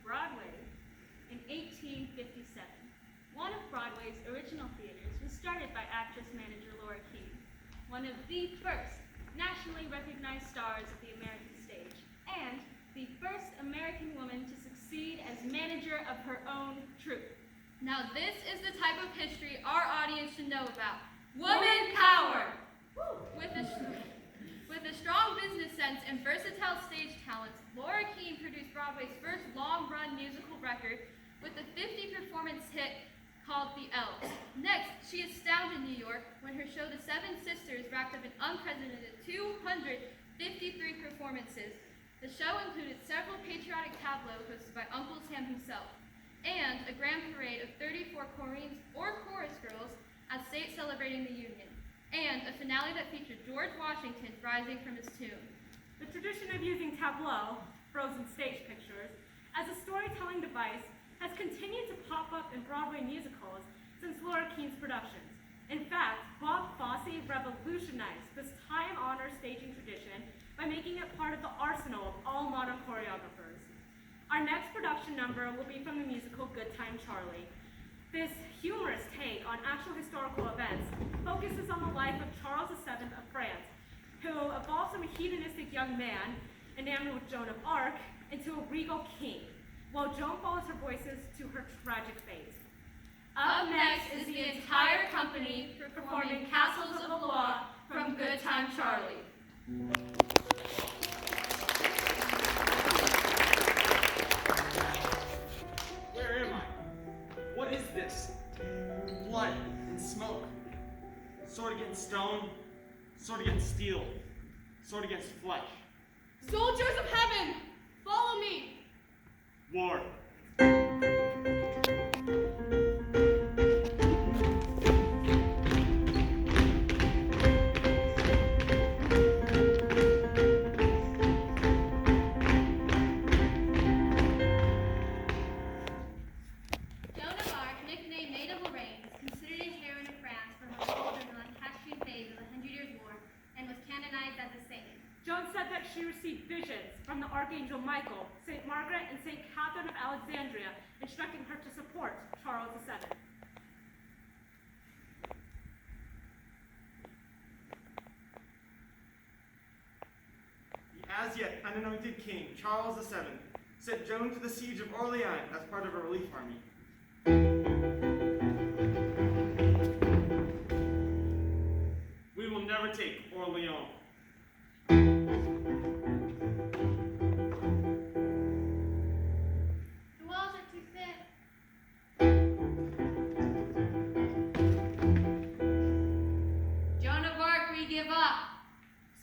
Broadway in 1857. One of Broadway's original theaters was started by actress-manager Laura Keene, one of the first nationally recognized stars of the American stage, and the first American woman to succeed as manager of her own troupe. Now this is the type of history our audience should know about. Woman power! With a strong business sense and versatile stage talents, Laura Keene produced Broadway's first long-run musical record with a 50-performance hit called The Elves. Next, she astounded New York when her show The Seven Sisters racked up an unprecedented 253 performances. The show included several patriotic tableaux hosted by Uncle Sam himself, and a grand parade of 34 Koreans or chorus girls at state celebrating the Union, and a finale that featured George Washington rising from his tomb. The tradition of using tableau, frozen stage pictures, as a storytelling device has continued to pop up in Broadway musicals since Laura Keene's productions. In fact, Bob Fosse revolutionized this time-honored staging tradition by making it part of the arsenal of all modern choreographers. Our next production number will be from the musical Good Time Charlie. This humorous take on actual historical events focuses on the life of Charles VII of France, who evolves from a hedonistic young man enamored with Joan of Arc into a regal king, while Joan follows her voices to her tragic fate. Up next is the entire company performing Castles of the Law from Good Time Charlie. Where am I? What is this? Blood and smoke. Sword against stone, sword against steel, sword against flesh. Soldiers of heaven, follow me! War. Joan said that she received visions from the Archangel Michael, St. Margaret, and St. Catherine of Alexandria, instructing her to support Charles VII. The as yet unanointed king, Charles VII, sent Joan to the siege of Orleans as part of a relief army. We will never take Orleans.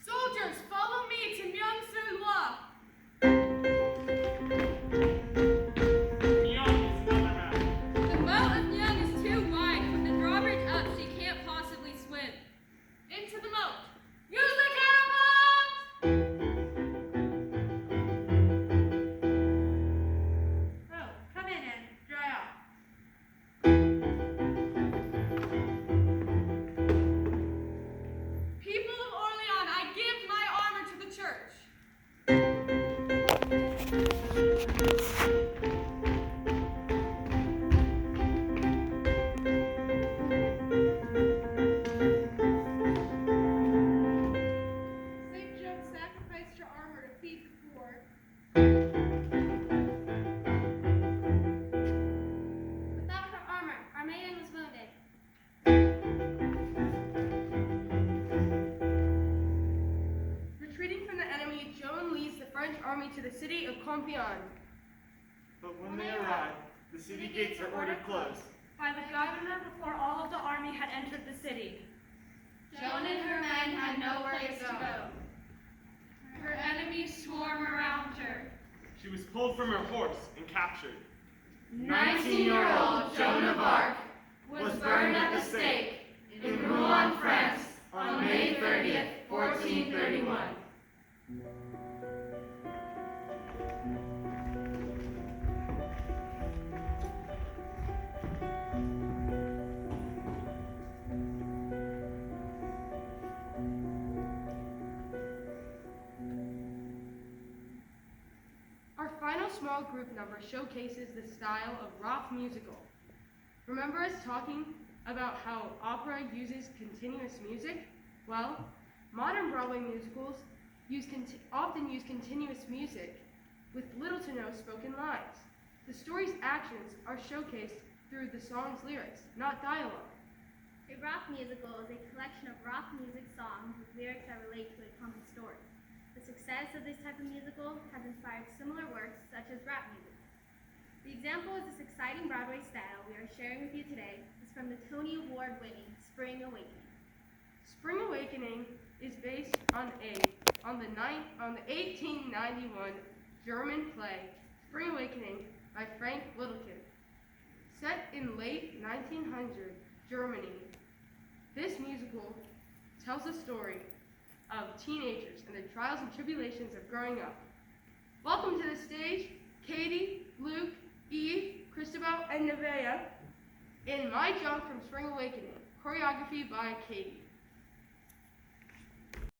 Soldiers, follow me to Myeong-su-Lwa! Myeong is another matter. The moat of Myeong is too wide. With the drawbridge up, she can't possibly swim. Into the moat! Use the cannonballs! Oh, come in and dry off. People of Orleans, I give my armor to the church. Saint Joan sacrificed her armor to feed the poor. Without her armor, our maiden was wounded. Retreating from the enemy, Joan leads the French army to the city of Compiègne. But when they arrive, the city gates are ordered closed. By the governor before all of the army had entered the city. Joan and her men had nowhere to go. Her enemies swarm around her. She was pulled from her horse and captured. 19-year-old Joan of Arc was burned at the stake in Rouen, France on May 30th, 1431. Our final small overall group number showcases the style of rock musical. Remember us talking about how opera uses continuous music? Well, modern Broadway musicals often use continuous music with little to no spoken lines. The story's actions are showcased through the song's lyrics, not dialogue. A rock musical is a collection of rock music songs with lyrics that relate to a common story. The success of this type of musical has inspired similar works such as rap music. The example of this exciting Broadway style we are sharing with you today is from the Tony Award-winning Spring Awakening. Spring Awakening is based on the 1891 German play Spring Awakening by Frank Littlekin. Set in late 1900 Germany, this musical tells the story of teenagers and the trials and tribulations of growing up. Welcome to the stage, Katie, Luke, Eve, Christabel, and Nevaeh in My Jump from Spring Awakening, choreography by Katie.